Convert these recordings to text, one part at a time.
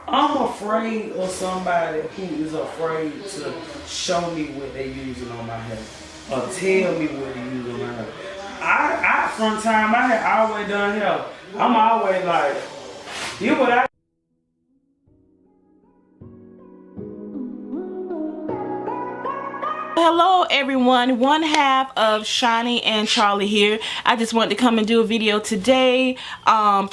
I'm afraid of somebody who is afraid to show me what they using on my hair or tell me what they using on my hair. I from time I had always done hair. I'm always like, you what I. Hello everyone, one half of Shani and Charlie here. I just wanted to come and do a video today I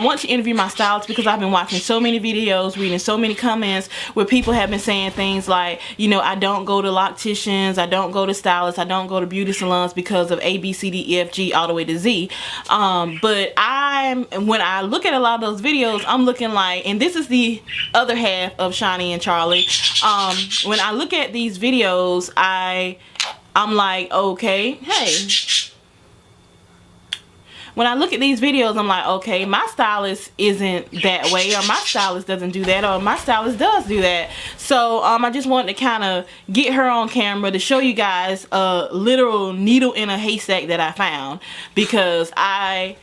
want to interview my stylist because I've been watching so many videos, reading so many comments where people have been saying things like, you know, I don't go to locticians, I don't go to stylists, I don't go to beauty salons because of A, B, C, D, E, F, G all the way to Z. But when I look at a lot of those videos, I'm looking like, and this is the other half of Shani and Charlie, when I look at these videos, I'm like, okay, hey. When I look at these videos, I'm like, okay, my stylist isn't that way, or my stylist doesn't do that, or my stylist does do that. So I just wanted to kind of get her on camera to show you guys a literal needle in a haystack that I found, because I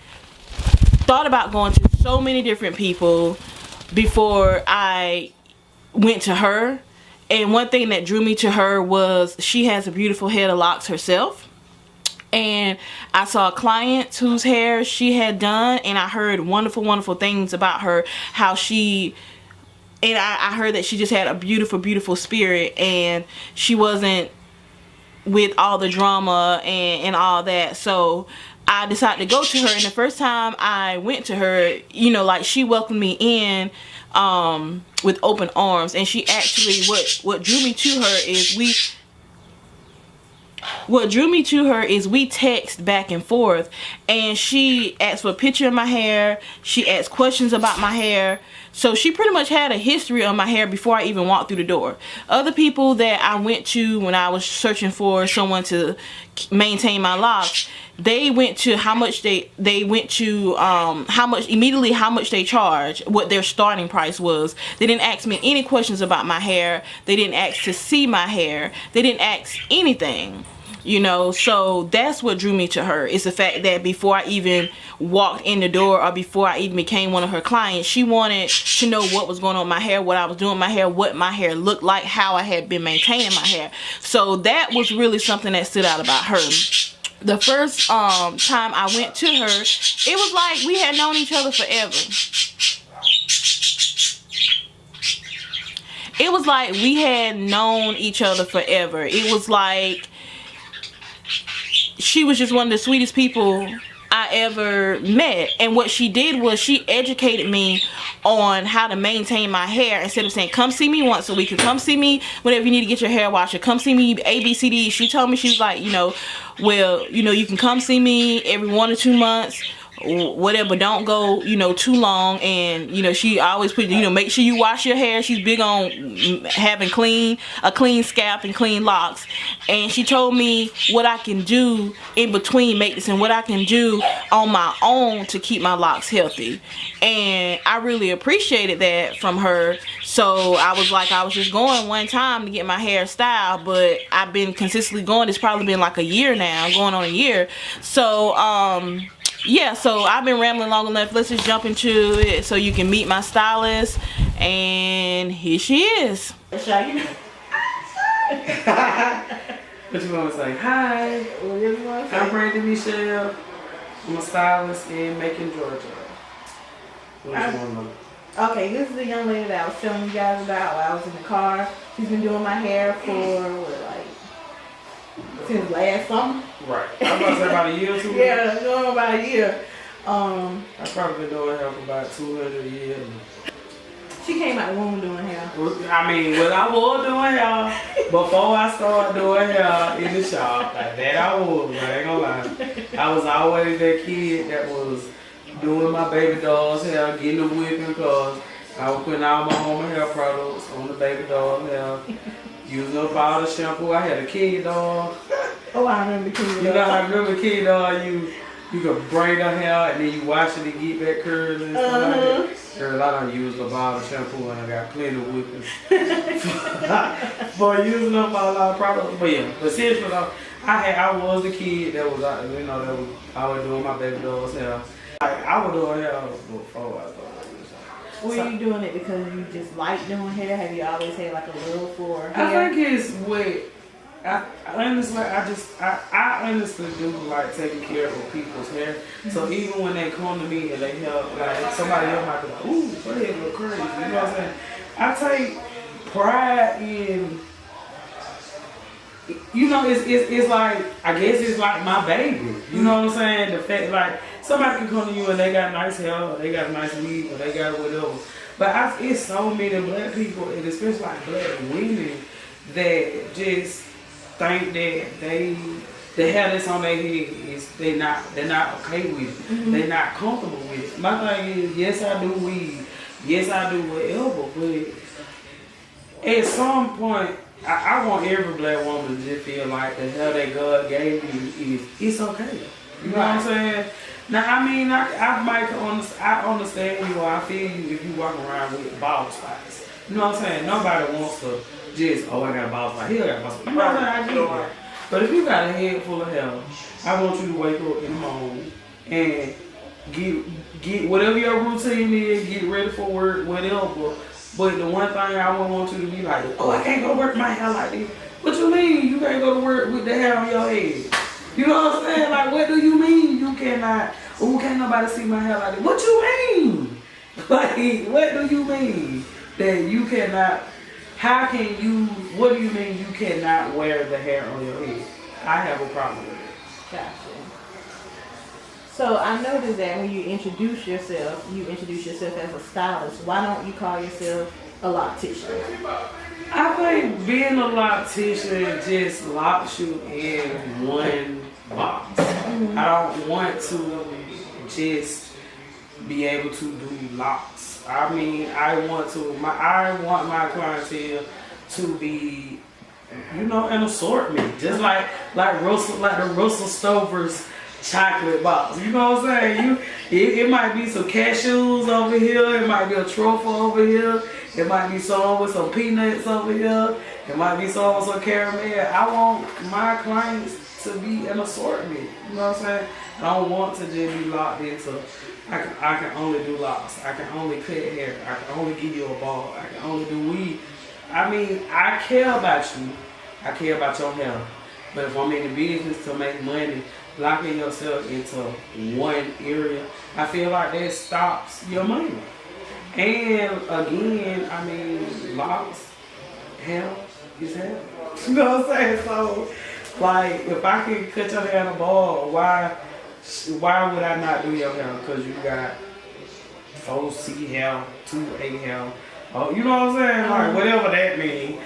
thought about going to so many different people before I went to her. And one thing that drew me to her was she has a beautiful head of locks herself. And I saw a client whose hair she had done, and I heard wonderful, wonderful things about her. How she, and I heard that she just had a beautiful, beautiful spirit, and she wasn't with all the drama and all that. So I decided to go to her, and the first time I went to her, you know, like, she welcomed me in with open arms. And she actually, what drew me to her is we text back and forth, and she asked for a picture of my hair, she asked questions about my hair. So she pretty much had a history on my hair before I even walked through the door. Other people that I went to when I was searching for someone to maintain my locks, they went to how much they charge, what their starting price was. They didn't ask me any questions about my hair. They didn't ask to see my hair. They didn't ask anything. You know, so that's what drew me to her, is the fact that before I even walked in the door, or before I even became one of her clients, she wanted to know what was going on with my hair, what I was doing with my hair, what my hair looked like, how I had been maintaining my hair. So that was really something that stood out about her. The first time I went to her, it was like we had known each other forever. It was like we had known each other forever. It was like she was just one of the sweetest people I ever met. And what she did was she educated me on how to maintain my hair. Instead of saying, come see me once a week, or come see me whenever you need to get your hair washed, or come see me A, B, C, D. She told me, she was like, you know, well, you know, you can come see me every 1 or 2 months, whatever, don't go, you know, too long. And, you know, she always put, you know, make sure you wash your hair. She's big on having a clean scalp and clean locks. And she told me what I can do in between maintenance and what I can do on my own to keep my locks healthy. And I really appreciated that from her. So I was like, I was just going one time to get my hair styled, but I've been consistently going. It's probably been like a year now, going on a year. So yeah, so I've been rambling long enough. Let's just jump into it so you can meet my stylist. And here she is. What you want to say? Hi, I'm Brandi Michelle. I'm a stylist in Macon, Georgia. What you want to know? Okay, this is the young lady that I was telling you guys about while I was in the car. She's been doing my hair for, since last summer. Right. I was about to say about a year or two. Yeah, doing about a year. I've probably been doing hair for about 200 years. She came out the womb doing hair. I mean, when I was doing hair, before I started doing hair in the shop, like that I was, I ain't gonna lie. I was always that kid that was doing my baby doll's hair, getting the whipping, because I was putting all my home hair products on the baby doll hair. Using up all the shampoo. I had a kid doll. Oh, I remember kid doll. You know, I remember kid doll. You could braid her hair and then you wash it and get back curly and stuff like that. Girl, I done used up all the shampoo and I got plenty of whippings for using up all our products. But yeah, but seriously though, I was the kid that was, you know, that was always doing my baby doll's hair. I was doing hair before I started doing this. Were you doing it because you just like doing hair? Have you always had like a love for hair? I think it's what I honestly do like taking care of people's hair. So even when they come to me and they help, like somebody else might be like, ooh, your hair look crazy. You know what I'm saying? I take pride in, you know, it's like, I guess it's like my baby. You know what I'm saying? The fact, like, somebody can come to you and they got nice hair, or they got a nice wig, or they got whatever. But it's so many black people, and especially like black women, that just think that the hair that's on their head is they're not okay with it. Mm-hmm. They're not comfortable with it. My thing is, yes I do weave, yes I do whatever, but at some point I want every black woman to just feel like the hair that God gave you it's okay. You know what I'm saying? Now, I mean, I might understand you, or I feel you if you walk around with bald spots. You know what I'm saying? Nobody wants to just, oh, I got a bald spot here, I got a bald spot. You know what I'm saying? I get that. But if you got a head full of hair, I want you to wake up in the morning and get whatever your routine is, get ready for work, whatever. But the one thing I wouldn't want you to be like, oh, I can't go work my hair like this. What you mean? You can't go to work with the hair on your head? You know what I'm saying? Like, what do you mean you cannot? Oh, can't nobody see my hair like this? What you mean? Like, what do you mean that you cannot? How can you? What do you mean you cannot wear the hair on your head? I have a problem with it. Gotcha. So I noticed that when you introduce yourself as a stylist. Why don't you call yourself a loctician? I think being a loctician just locks you in one box. Mm-hmm. I don't want to just be able to do locks. I mean, I want my clientele to be, you know, an assortment, just like the Russell Stover's chocolate box. You know what I'm saying? It might be some cashews over here. It might be a truffle over here. It might be some with some peanuts over here. It might be some with some caramel. I want my clients to be an assortment. You know what I'm saying? I don't want to just be locked into, I can only do locks. I can only cut hair. I can only give you a ball. I can only do weave. I mean, I care about you. I care about your hair. But if I'm in the business to make money, locking yourself into one area, I feel like that stops your money. And again, I mean, locks, hair is hair. You know what I'm saying? So, like, if I could cut your hair in a ball, why would I not do your hair? Because you got 4C hair, 2A hair. Oh, you know what I'm saying? Like, whatever that means.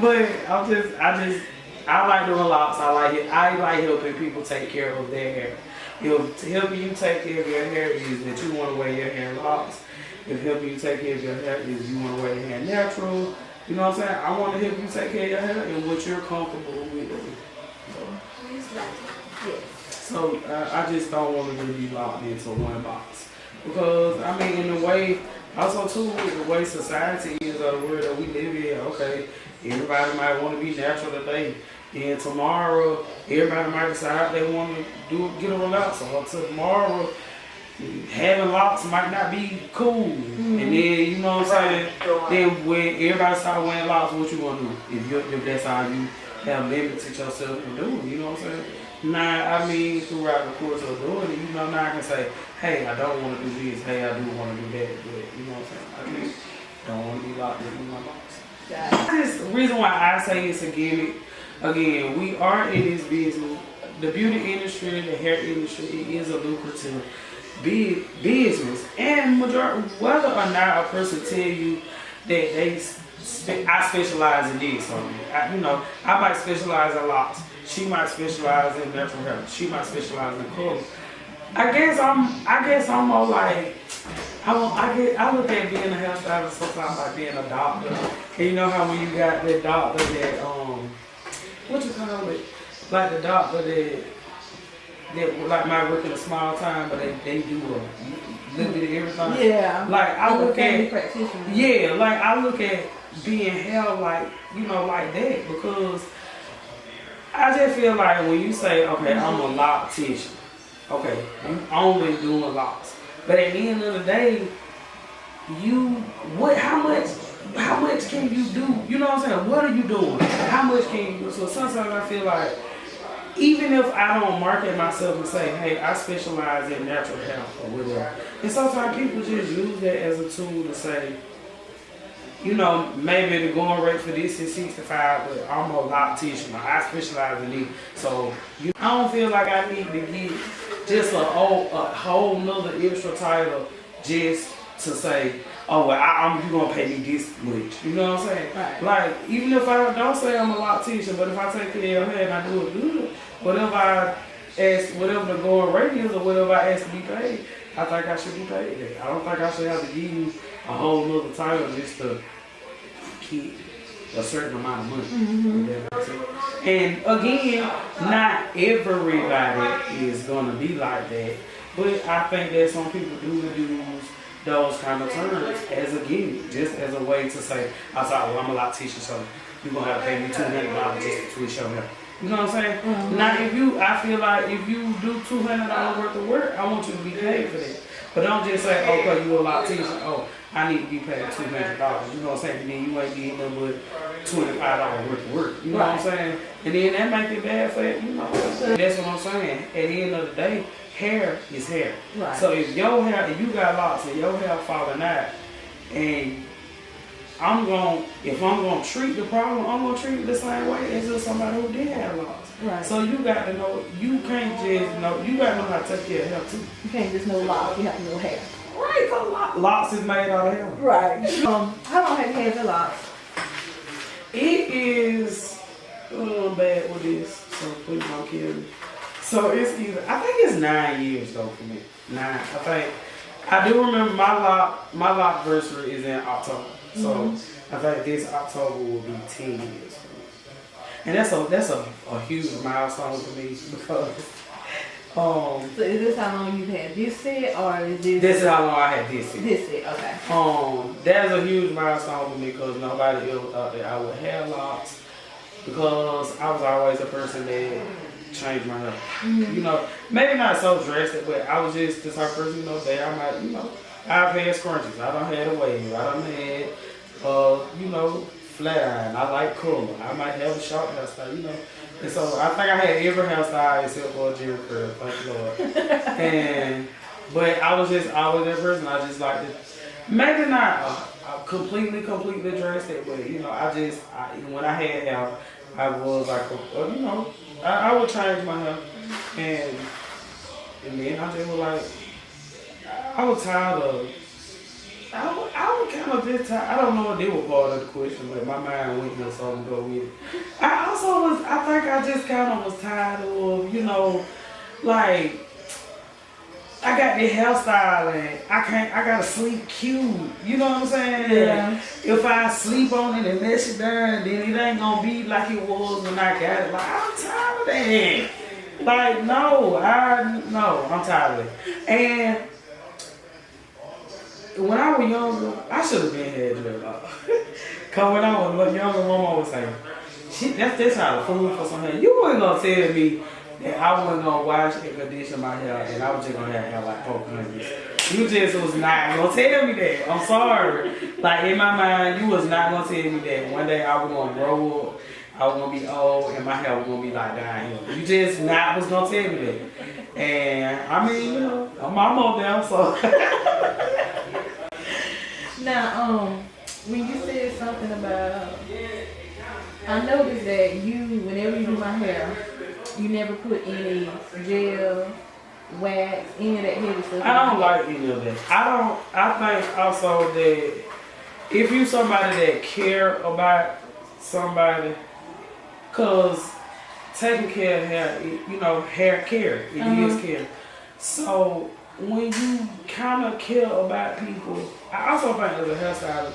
But I like doing locks. I like helping people take care of their hair. If helping you take care of your hair is that you want to wear your hair locks, if helping you take care of your hair is you want to wear your hair natural, you know what I'm saying? I want to help you take care of your hair and what you're comfortable with. So I just don't want to really be locked into one box. Because, I mean, in a way, also too, with the way society is, the world that we live in, okay, everybody might want to be natural today. And tomorrow, everybody might decide they want to get a relaxer. Or tomorrow, having locks might not be cool. Mm-hmm. And then, you know what I'm saying? Then when everybody start wearing locks, what you want to do? If that's how you have limited yourself from doing, you know what I'm saying? Now, I mean, throughout the course of doing it, you know, now I can say, hey, I don't want to do this. Hey, I do want to do that. But, you know what I'm saying? I mean, don't want to be locked in my box. That's the reason why I say it's a gimmick. Again, we are in this business. The beauty industry, the hair industry, it is a lucrative business. And majority, whether or not a person tell you that I specialize in this, or I might specialize in locks. She might specialize in natural hair. She might specialize in color. I guess I'm more like I look at being a hairstylist sometimes like being a doctor. And you know how when you got that doctor that what you call it? Like the doctor that like might work in a small time, but they do a little bit of everything. Yeah. Like I look at practitioner. Yeah, like I look at being hair like like that, because I just feel like when you say, okay, I'm a loctician, okay, you only doing locks, but at the end of the day, how much can you do? You know what I'm saying? What are you doing? How much can you do? So sometimes I feel like, even if I don't market myself and say, hey, I specialize in natural health or whatever, and sometimes people just use that as a tool to say, you know, maybe the going rate for this is 65, but I'm a loctician. I specialize in it. So I don't feel like I need to get just a whole nother extra title just to say, oh, well, you gonna pay me this much. You know what I'm saying? Right. Like, even if I don't say I'm a loctician, but if I take care of your hair and I do it good, whatever the going rate is or whatever I ask to be paid, I think I should be paid that. I don't think I should have to give you a whole nother title just to keep a certain amount of money. Mm-hmm. And again, not everybody is gonna be like that, but I think that some people do use those kind of terms as a gimmick, just as a way to say, I'm a loctician, so you're gonna have to pay me $200 just to twist your hair. You know what I'm saying? Mm-hmm. Now, I feel like if you do $200 worth of work, I want you to be paid for that. But don't just say, okay, you're a loctician. Oh, I need to be paid $200. You know what I'm saying? And then you ain't getting no but $25 worth of work. You know what I'm saying? And then that make it bad for you. You know what I'm saying? That's what I'm saying. At the end of the day, hair is hair. Right. So if your hair, if you got locks and your hair falling out, and if I'm gonna treat the problem, I'm gonna treat it the same way as if somebody who did have locks. Right. So you got to know, you can't just know, you got to know how to take care of hair too. You can't just know locks, you have to know hair. Right, because locks is made out of hair. Right. How long have you had your locks? It is, I'm bad with this, so please don't kill me. So it's I think it's 9 years though for me. 9, I do remember my lock anniversary is in October. So I think this October will be 10 years for me. And that's a huge milestone for me because so is this how long you've had this set, or is this? This is how long I had this set. This set, okay. That's a huge milestone for me because nobody ever thought that I would have locks, because I was always a person that changed my hair. Mm-hmm. You know, maybe not so drastic, but I was just the type of person, you know, that I might, you know, I've had scrunchies. I don't have a wave. I don't had, you know, flat iron. I like color. I might have a short hairstyle, you know. And so I think I had every hairstyle except for a Jerry curl, thank you Lord. But I was just always that person. I just like to, maybe not a completely drastic, but you know, when I had hair, I was like, you know, I would change my hair, and then I just was like, I was tired of. I was kind of just tired. I don't know what they were part of the question, but my mind went there, so I'm gonna go with it. I think I just kind of was tired of, you know, like, I got the hairstyle and I gotta sleep cute. You know what I'm saying? Yeah. If I sleep on it and mess it down, then it ain't gonna be like it was when I got it. Like, I'm tired of that. Like, no, I'm tired of it. And when I was younger, I should have been had dreadlocks. Cause when I was younger, my mom was saying, that's how the food for some hair. You wasn't gonna tell me that I wasn't gonna wash and condition my hair and I was just gonna have hair like Pocahontas. You just was not gonna tell me that. I'm sorry. Like, in my mind, you was not gonna tell me that one day I was gonna grow up, I was gonna be old, and my hair was gonna be like downhill. You just not was gonna tell me that. And I mean, you know, I'm up there, so. Now, when you said something about, I noticed that whenever you do my hair, you never put any gel, wax, any of that heavy stuff. I don't like any of that. I think also that if you somebody that care about somebody, cause taking care of hair, you know, hair care, it is care. So when you kind of care about people, I also think as a hairstylist,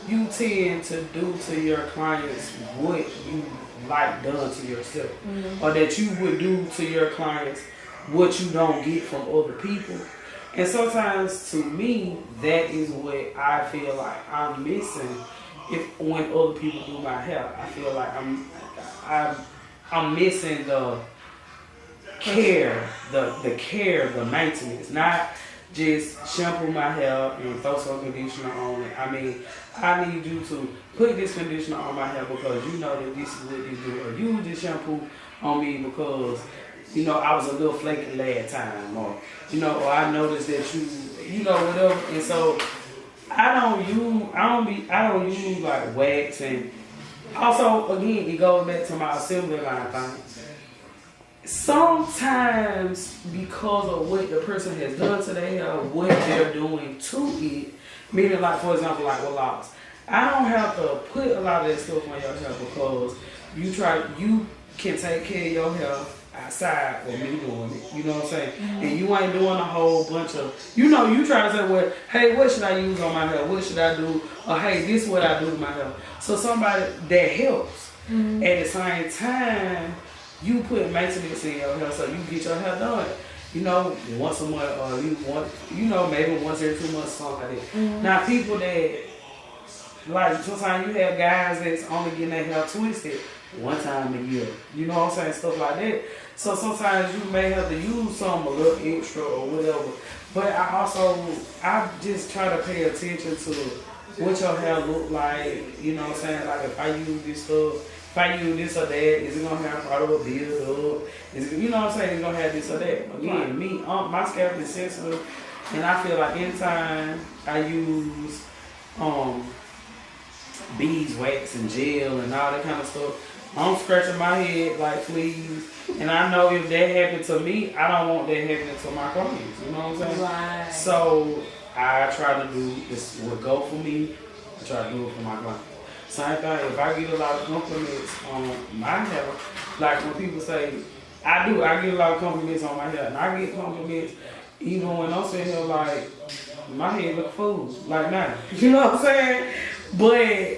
you tend to do to your clients what you like done to yourself, or that you would do to your clients what you don't get from other people. And sometimes, to me, that is what I feel like I'm missing. When other people do my hair, I feel like I'm missing the care, the maintenance, not just shampoo my hair and throw some conditioner on it. I mean, I need you to put this conditioner on my hair because you know that this is what this do. Or use this shampoo on me because, you know, I was a little flaky last time. Or, you know, or I noticed that you know, whatever. And so I don't use like wax. And also, again, it goes back to my assembly line thing. Sometimes because of what the person has done to their hair, what they're doing to it, meaning like, for example, like with locks, I don't have to put a lot of that stuff on your hair because you can take care of your hair outside with me doing it, you know what I'm saying? Mm-hmm. And you ain't doing a whole bunch of, you know, you try to say, well, hey, what should I use on my hair? What should I do? Or hey, this is what I do with my hair. So somebody that helps. Mm-hmm. At the same time, you put maintenance in your hair so you get your hair done. You know, once a month or maybe once every 2 months, something like that. Mm-hmm. Now people that, like sometimes you have guys that's only getting their hair twisted one time a year. You know what I'm saying? Stuff like that. So sometimes you may have to use something a little extra or whatever. But I just try to pay attention to what your hair look like. You know what I'm saying? Like if I use this stuff, if I use this or that, is it gonna have part of a build up? Is it, you know what I'm saying? It's gonna have this or that. Again, my scalp is sensitive, and I feel like anytime I use beeswax and gel and all that kind of stuff, I'm scratching my head like fleas. And I know if that happened to me, I don't want that happening to my clients. You know what I'm saying? Right. So I try to do this what go for me. I try to do it for my clients. Same thing, if I get a lot of compliments on my hair, like when people say, I get a lot of compliments on my hair, and I get compliments even when I'm sitting here like, my head look fool, like now, you know what I'm saying? But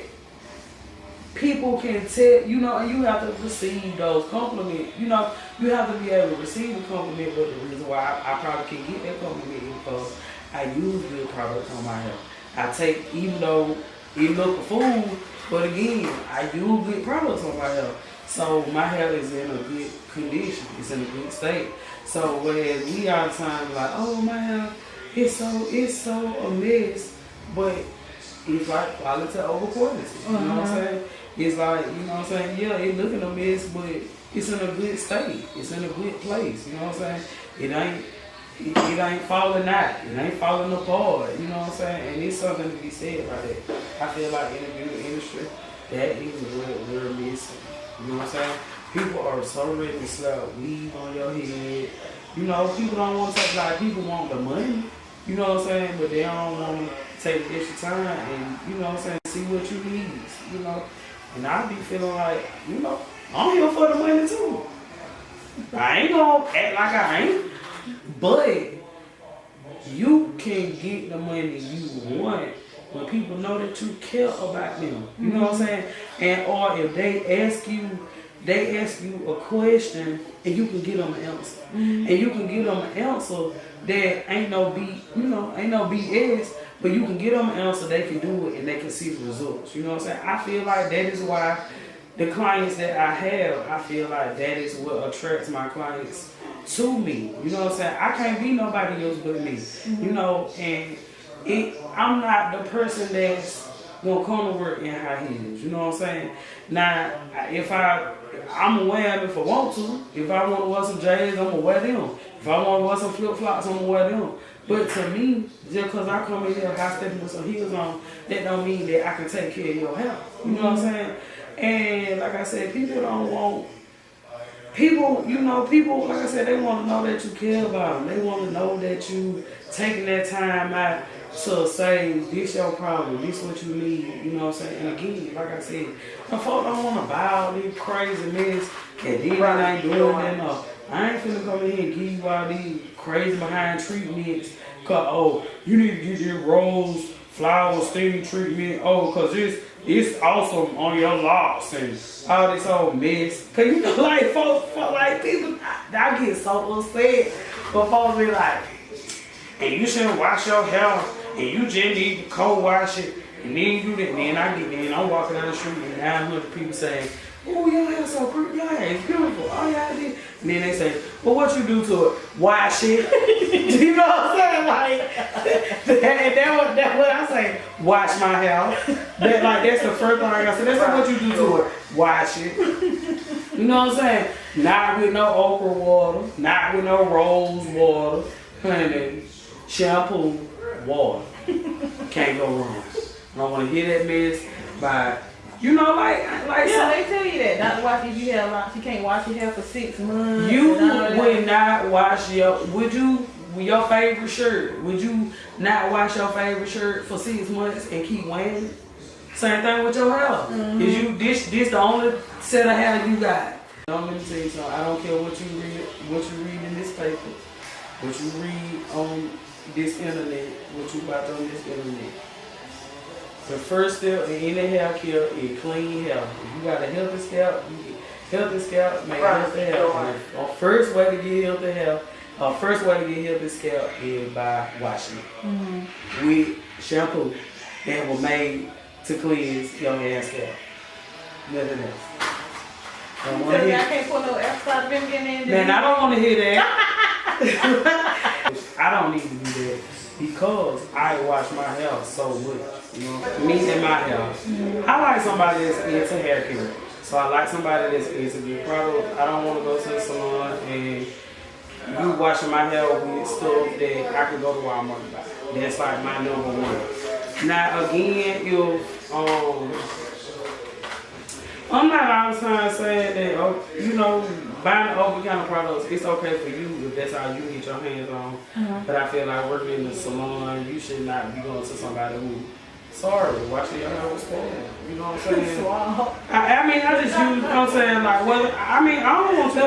people can tell, you know, and you have to receive those compliments, you know, you have to be able to receive the compliment, but the reason why I probably can get that compliment is because I use good products on my hair. I take, even though it look a fool, but again, I use good products on my hair. So my hair is in a good condition. It's in a good state. So whereas we all the time like, oh my hair, it's so a mess. But it's like quality over quantity. You know what I'm saying? It's like, you know what I'm saying? Yeah, it looking a mess, but it's in a good state. It's in a good place. You know what I'm saying? It ain't falling out. It ain't falling apart. You know what I'm saying? And it's something to be said about that. I feel like in the beauty industry, that is what we're missing. You know what I'm saying? People are so ready to slap weave on your head. You know, people don't want to take, like, people want the money. You know what I'm saying? But they don't want to take the extra time and, you know what I'm saying, see what you need. You know? And I be feeling like, you know, I'm here for the money too. I ain't gonna act like I ain't. But you can get the money you want when people know that you care about them. You know what I'm saying? And or if they ask you a question and you can get them an answer. And you can give them an answer that ain't no BS, but you can get them an answer, they can do it and they can see the results. You know what I'm saying? I feel like that is why the clients that I have, I feel like that is what attracts my clients to me. You know what I'm saying? I can't be nobody else but me. You know, and I'm not the person that's gonna come to work in high heels. You know what I'm saying? Now, if I'm gonna wear them if I want to. If I want to wear some J's, I'm gonna wear them. If I want to wear some flip flops, I'm gonna wear them. But to me, just because I come in here high stepping with some heels on, that don't mean that I can take care of your health. You know what I'm saying? And like I said, people don't want. People, like I said, they want to know that you care about them. They want to know that you taking that time out to say, this your problem, this what you need, you know what I'm saying? And again, like I said, the folk don't want to buy all these crazy mess, and then I ain't doing that enough. I ain't finna come in here and give you all these crazy behind treatments, cause, you need to get your rose flower steam treatment, cause it's awesome on your locks and all this old mess. Cause you know, like folks like people, I get so upset, but folks be like, and you shouldn't wash your hair, and you just need to cold wash it, and then you do that, and then I get in, I'm walking down the street and 900 people saying, oh, your hair so pretty, your hair is beautiful, oh yeah, I did. And then they say, well, what you do to it? Wash it. You know what I'm saying? Like, that's what I say. Wash my hair. That's the first thing I say. That's what you do to it. Wash it. You know what I'm saying? Not with no okra water. Not with no rose water. Honey, shampoo, water. Can't go wrong. I don't want to hear that mess by, you know, like yeah, they tell you that. Not to wash if you have locks. You can't wash your hair for 6 months. You would not wash your favorite shirt? Would you not wash your favorite shirt for 6 months and keep wearing it? Same thing with your hair. Mm-hmm. Is this the only set of hair you got? Let me tell you something. I don't care what you read in this paper, what you read on this internet, what you watch on this internet. The first step in any hair care is clean hair. If you got a healthy scalp, make healthy hair. Our first way to get healthy hair, healthy scalp is by washing it with shampoo that was made to cleanse your hair and scalp. Nothing else. I can't put no extra vinegar in there. Man, I don't want to hear that. I don't need to do that because I wash my hair so much. You know, me and my hair. I like somebody that's into hair care. So I like somebody that's into good products. I don't want to go to the salon and you washing my hair with stuff that I could go to Walmart and buy. That's like my number one. Now again, if I'm not all the time saying that, you know, buying over-the-counter products, it's okay for you if that's how you get your hands on. But I feel like working in the salon, you should not be going to somebody who, sorry, watching your hair was spoiled. You know what I'm saying? I mean, I just use, you know what I'm saying? Like, well, I mean, I don't want to.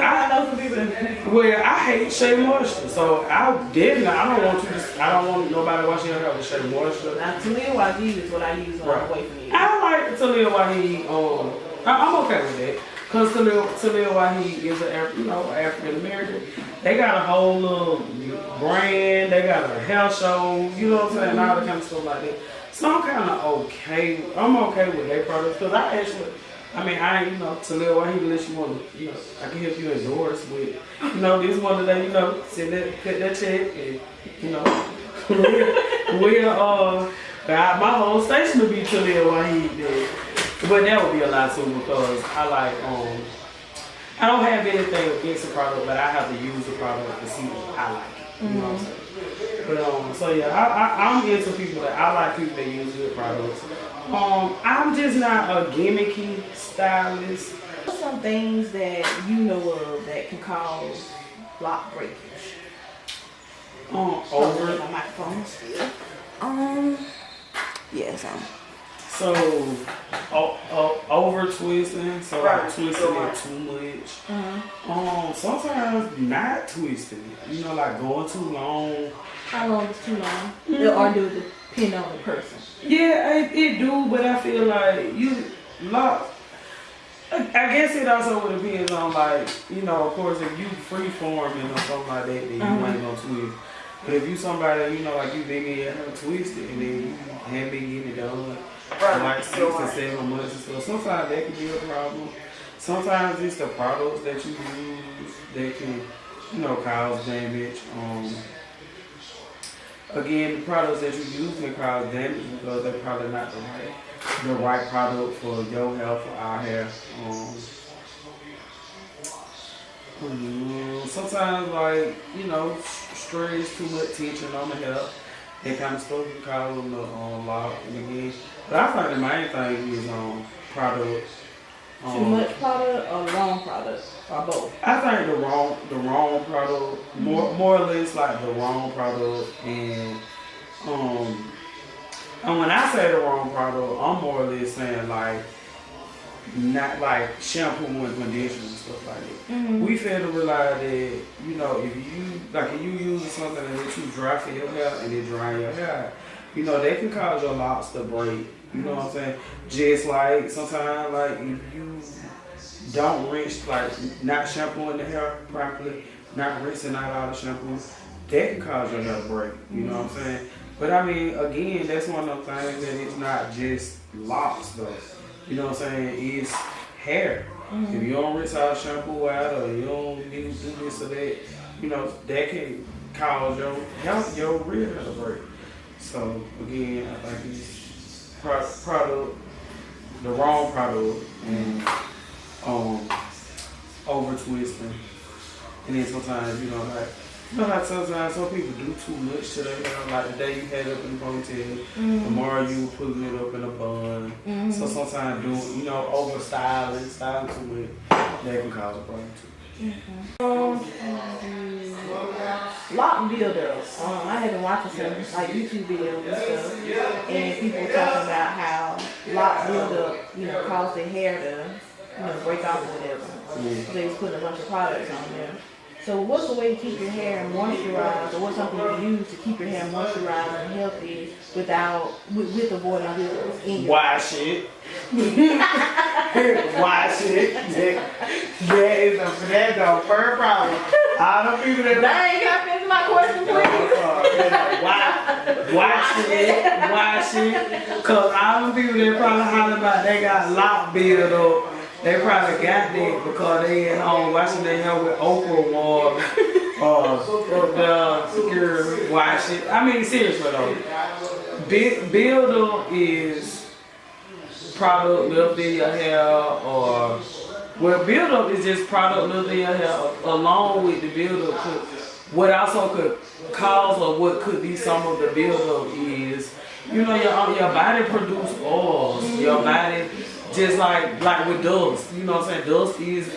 Well, I hate Shea Moisture, so I don't want nobody washing your hair with Shea Moisture. Now, Talia YG is what I use on the way from you. I like Talia YG. I'm okay with that. Because Talia YG is an African American. They got a whole little brand, they got a hair show, you know what I'm saying? All that kind of stuff like that. So I'm kind of okay. I'm okay with their products because I ain't, you know, Talia YG, unless you want to, you know, I can help you endorse with, you know, this one today, you know, send that, cut that check and, you know, my whole station will be Talia YG there. But that would be a lot too because I don't have anything against the product, but I have to use the product to see if I like it. You know what I'm saying? But so yeah, I'm into people that I like people that use good products. I'm just not a gimmicky stylist. What's some things that you know of that can cause lock breakage? Over my microphone still. Yes. So, over twisting, so like twisting it too much. Sometimes not twisting it, you know, like going too long. How long is too long? Or do it depend on the person? Yeah, it do, but I feel like I guess it also would depend on, like, you know, of course, if you free forming or something like that, then you ain't gonna twist. But if you somebody, you know, like you been getting your hair twisted and then you haven't been getting it done for like 6 to 7 months and stuff, sometimes that can be a problem. Sometimes it's the products that you use that can, you know, cause damage. Again, the products that you use can cause damage because they're probably not the right product for your hair, for our hair. Sometimes, like, you know, stress, too much tension on the hair, that kind of stuff can cause them to lock again. But I think the main thing is product. Too much product or wrong product or both? I think the wrong product, more or less like the wrong product, and when I say the wrong product, I'm more or less saying like not like shampoo and conditioner and stuff like that. We fail to realize that, you know, if you use something that lets you dry for your hair and it dry your hair, you know, they can cause your locks to break. You know what I'm saying? Just like sometimes, like if you don't rinse, like not shampooing the hair properly, not rinsing out all the shampoo, that can cause your hair to break. You know what I'm saying? But I mean, again, that's one of those things that it's not just locks though. You know what I'm saying? It's hair. If you don't rinse out shampoo out or you don't do this or that, you know, that can cause your real hair to break. So again, I think it's product, the wrong product, and over twisting. And then sometimes, like sometimes some people do too much to their hair. Like the day you had it up in the ponytail, tomorrow you putting it up in a bun. So sometimes doing, over styling too much, that can cause a problem too. Lock buildup. I have been watching some like YouTube videos and stuff, and people talking about how lock buildup, cause their hair to, break off or whatever. So they just putting a bunch of products on there. So what's the way to keep your hair moisturized, or what's something you can use to keep your hair moisturized and healthy with avoiding buildup? Wash it. Wash it. That's the first problem. All the people that can I finish my question, please? Wash it. Cause all the people that probably holler about they got lock build up. They probably got that because they at home washing their hair with okra water or wash it. I mean, seriously though, build-up is product lifting your hair build-up is just product lifting your hair along with the build-up. What also could cause or what could be some of the build-up is, your body produce oils. Your body. Just like with dust, you know what I'm saying? Dust is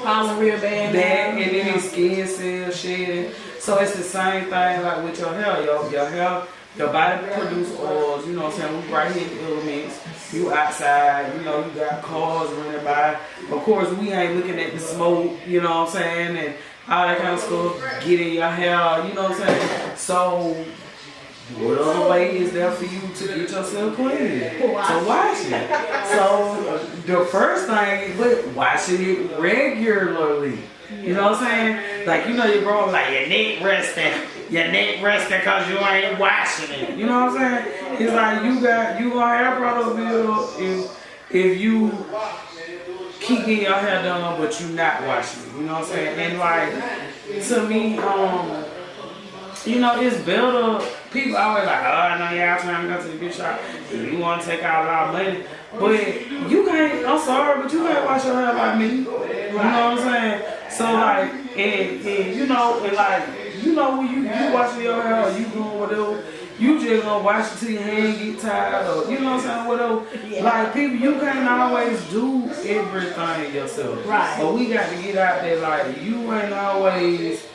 pollen real bad. And then it's skin cells shedding. So it's the same thing like with your hair. Your hair, your body produce oils, you know what I'm saying? We right here in the elements. You outside, you got cars running by. Of course, we ain't looking at the smoke, you know what I'm saying? And all that kind of stuff, getting your hair, you know what I'm saying? So what other way is there for you to get yourself clean? To wash it. So the first thing is washing it regularly. You know what I'm saying? Like your bro like your neck resting because you ain't washing it. You know what I'm saying? It's like you gonna have product build if you keep getting your hair done but you not washing it. You know what I'm saying? And like to me, it's better. People always like, I know y'all trying to go to the gift shop. You want to take out a lot of money. But you can't, I'm sorry, but you can't wash your hair like me. You know what I'm saying? So like, and when you washing your hair or you doing whatever, you just gonna wash it till your hand get tired or, you know what I'm saying, whatever. Yeah. Like people, you can't always do everything yourself. Right. But we got to get out there like, you ain't always,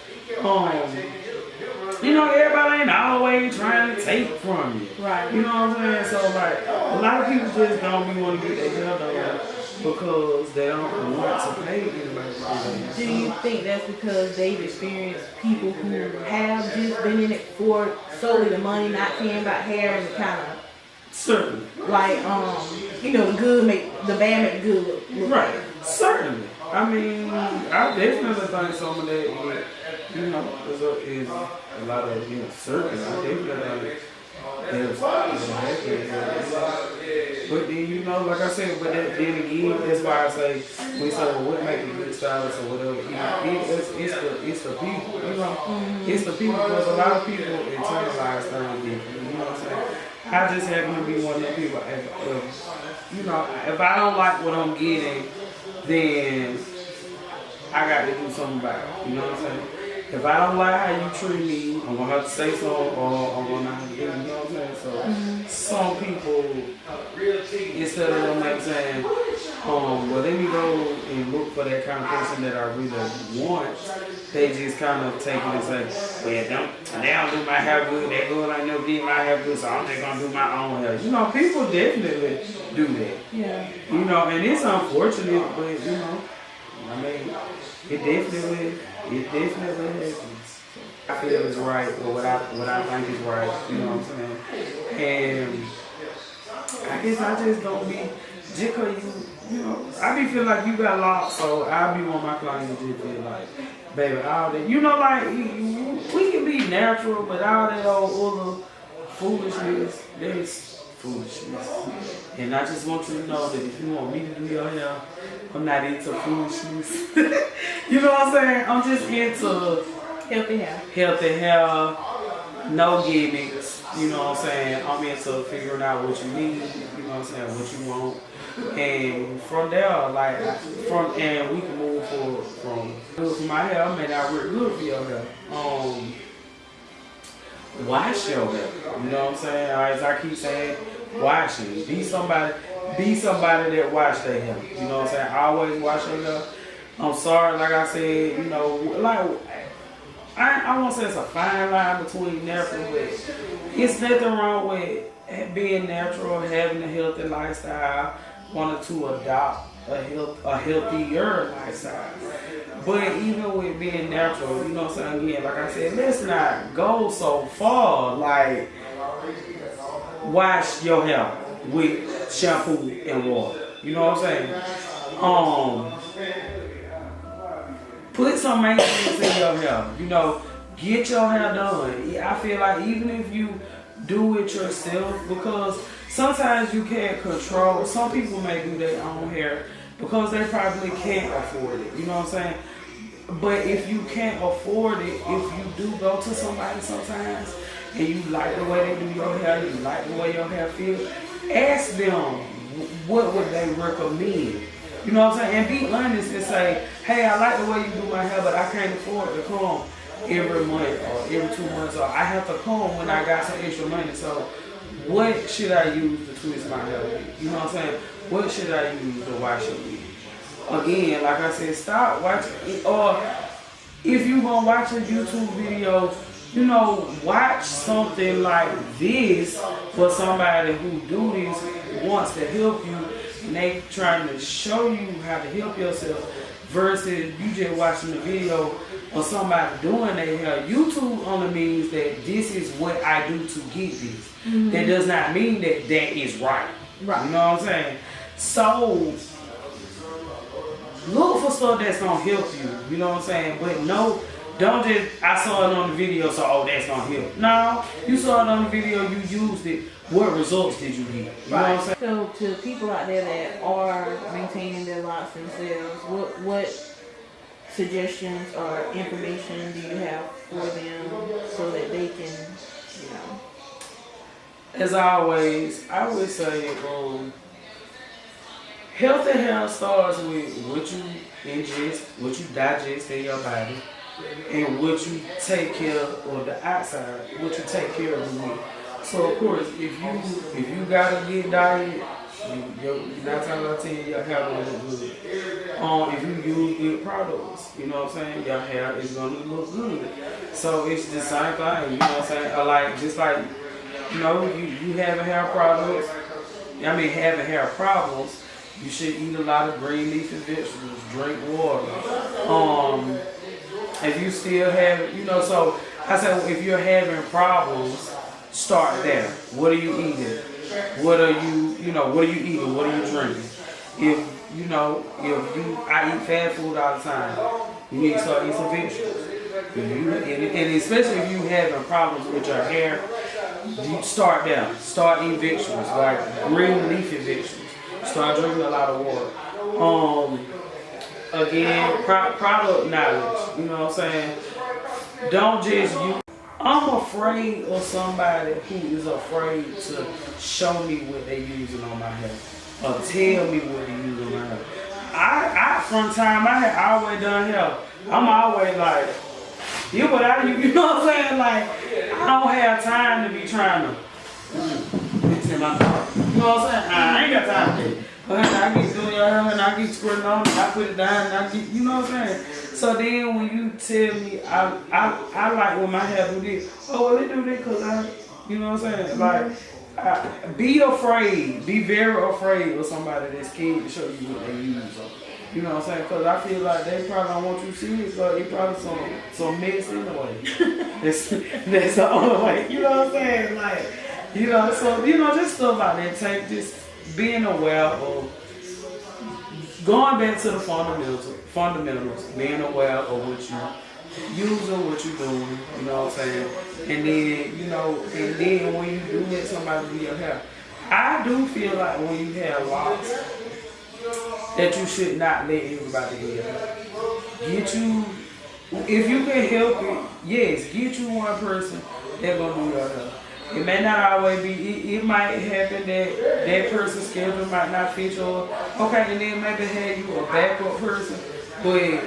everybody ain't always trying to take from you. Right. You know what I'm saying? So, like, a lot of people just don't be want to get their hair done because they don't want to pay anybody for it. Do you think that's because they've experienced people who have just been in it for solely the money, not caring about hair and the kind of... Certainly. Like, the good the bad make the good look right. Certainly. I mean, I definitely think some of that is a lot of certain. I definitely think but then like I said, but then again, that's why I say we say, well, what make a good stylist or whatever. It's the people, It's the people because a lot of people internalize things different. You know what I'm saying? I just happen to be one of the people. If I don't like what I'm getting, then I got to do something about it. You know what I'm saying? If I don't like how you treat me, I'm going to have to say so or I'm going to have to do it. You know what I'm saying? So some people, instead of them like saying, well, let me go and look for that kind of person that I really want, they just kind of take it and say, well, they don't do my hair good, they go like no did my hair good, so I'm just going to do my own hair. People definitely do that. Yeah. And it's unfortunate, but, I mean, it definitely happens. I feel it's right, or what I think is right, you know what I'm saying? And I guess I just don't be, just cause I be feeling like you got locked, so I be want my clients to just feel like, baby, all that, we can be natural, but all that old other foolishness, that's foolishness. And I just want you to know that if you want me to do your hair, I'm not into foolishness. You know what I'm saying? I'm just into Healthy hair, no gimmicks, you know what I'm saying? I'm into figuring out what you need, you know what I'm saying, what you want. And from there, and we can move forward from good for my hair, I may not work good for your hair. Wash your hair, you know what I'm saying? As I keep saying, washing. Be somebody that wash their hair, you know what I'm saying? Always wash your hair. I'm sorry, like I said, you know, like, I won't say it's a fine line between natural, but it's nothing wrong with being natural, having a healthy lifestyle, wanting to adopt a healthier lifestyle. But even with being natural, you know what I'm saying, again, like I said, let's not go so far, like, wash your hair with shampoo and water, you know what I'm saying? Put some maintenance in your hair, you know, get your hair done. I feel like even if you do it yourself, because sometimes you can't control, some people may do their own hair because they probably can't afford it, you know what I'm saying? But if you can't afford it, if you do go to somebody sometimes and you like the way they do your hair, you like the way your hair feels, ask them what would they recommend. You know what I'm saying? And be honest and say, hey, I like the way you do my hair, but I can't afford to come every month or every 2 months, or I have to come when I got some extra money. So what should I use to twist my hair with? You know what I'm saying? What should I use to wash it with? Again, like I said, stop watching it. Or if you're going to watch a YouTube video, you know, watch something like this for somebody who do this, wants to help you, and they trying to show you how to help yourself versus you just watching the video of somebody doing their hair. YouTube only means that this is what I do to get this. Mm-hmm. That does not mean that that is right. Right. You know what I'm saying? So look for stuff that's gonna help you. You know what I'm saying? But no, don't just, I saw it on the video, so oh, that's gonna help. No, you saw it on the video, you used it. What results did you get? You know what I'm saying? So to people out there that are maintaining their locks themselves, what suggestions or information do you have for them so that they can, you know? As always, I would say healthy hair starts with what you ingest, what you digest in your body, and what you take care of, or the outside, what you take care of with. So of course, if you gotta get diet, 9 times out of 10 your hair gonna look good. If you use good products, you know what I'm saying, your hair is gonna look good. So it's the same thing, you know what I'm saying. Like just like, you know, you having hair products, having hair problems, you should eat a lot of green leafy vegetables, drink water. If you still have, you know, so I said if you're having problems, start there. What are you eating? What are you eating? What are you drinking? I eat fast food all the time. You need to start eating some vegetables. And especially if you having problems with your hair, you start there. Start eating vegetables, like green leafy vegetables. Start drinking a lot of water. Again, product knowledge. You know what I'm saying? Don't just use. I'm afraid of somebody who is afraid to show me what they using on my hair or tell me what they using on my hair. I from time I had always done hair. I'm always like, you what I use, you know what I'm saying? Like, I don't have time to be trying to mix in my car. You know what I'm saying? I ain't got time for it. I keep doing your hair and I keep squirting on it, I put it down and I keep, you know what I'm saying? So then when you tell me, I like when my hair do this, oh well it do this because you know what I'm saying? Like, be afraid, be very afraid of somebody that's scared to show you what they use. You know what I'm saying? Because I feel like they probably don't want you to see it, so they probably some mess anyway. That's the only way, you know what I'm saying? Like, you know, so, you know, just stuff like that, just being aware of, going back to the fundamentals, being aware of what you using, what you doing, you know what I'm saying? And then, you know, and then when you do let somebody do your hair, I do feel like when you have locks, that you should not let everybody do your hair. Get you If you can help it, yes, get you one person that gonna do your hair. It may not always be. It might happen that that person's schedule might not fit your. Okay, and then maybe have you a backup person, but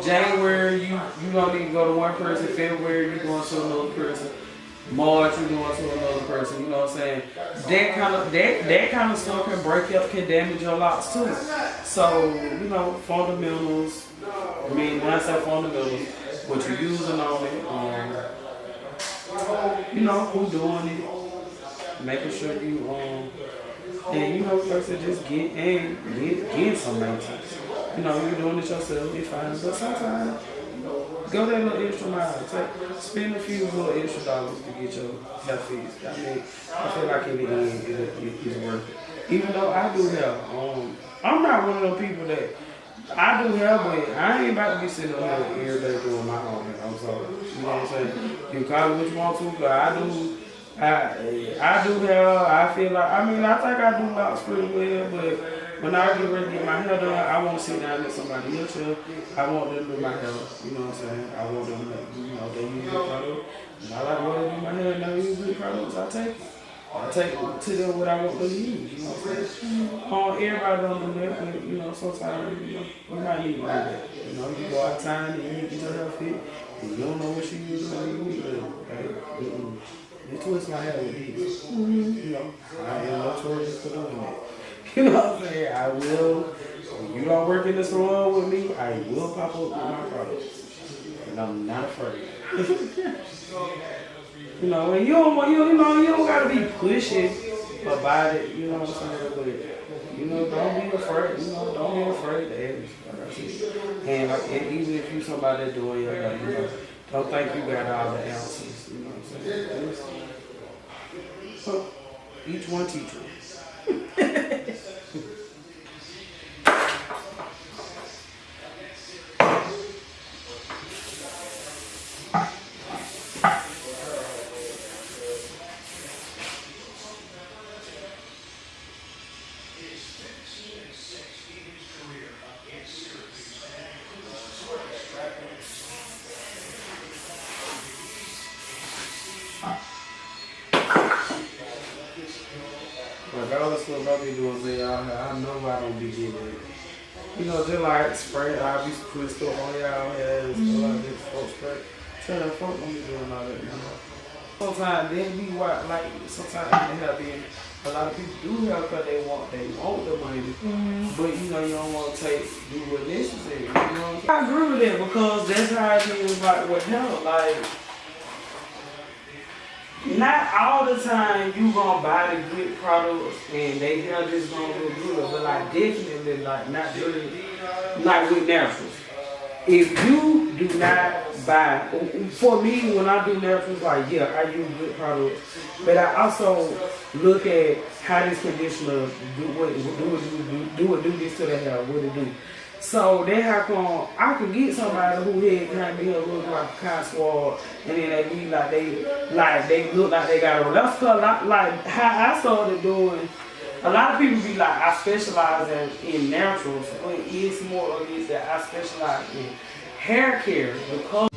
January you don't need to go to one person. February you going to another person. March you going to another person. You know what I'm saying? That kind of stuff can break up, can damage your locks too. So fundamentals. I mean, when I say fundamentals, what you're using on it, who doing it, making sure you and first just get some maintenance. You're doing it yourself, it's fine. But sometimes go that little extra mile. Spend a few little extra dollars to get your hair fixed. I mean, I feel like in the end it's worth it. Even though I do hair, I'm not one of those people that I do hair, but I ain't about to be sitting on here every day doing my own hair. I'm sorry. You know what I'm saying? You can call it what you want to, but I do hair. I feel like, I think I do locks pretty well, but when I get ready to get my hair done, I won't sit down and let somebody else hair. I want them to do my hair. You know what I'm saying? I want them to, they use good products. And I like when they do my hair and they use good products. I take it. I take to them what I want them to use, you know what I'm saying? Everybody don't do that, but sometimes you might need to do that. You go out of time and you get your hair fit, and you don't know what you use when you use it. They twist my hair with these. I have no choice for doing that. You know what I'm saying? I will. When you don't work in the salon with me, I will pop up with my products, and I'm not afraid. And you don't gotta be pushing about it, you know what I'm saying? But don't be afraid, don't be afraid to ask, like I said. And even if you somebody that's doing your hair, don't think you got all the answers, you know what I'm saying? So each one teach one. Regardless of what I be doing, I know I don't be getting it. Just like spray, I be putting stuff on y'all head and stuff like this, folks spray. Tell them folks don't be doing all that, Sometimes they be sometimes they have been, a lot of people do have because they want the money. But you don't want to do what necessary, I agree with that because that's how it is with health, not all the time you gonna buy the good products and they hair just gonna look good, but definitely not really with naturals. If you do not buy, for me when I do naturals, I use good products, but I also look at how this conditioner do this to the hair, what it do. So they how come I could get somebody who had kind of look like a cotton swab, and then they be they look like they got a. That's cause how I started doing. A lot of people be I specialize in naturals, but it's more of this that I specialize in hair care because.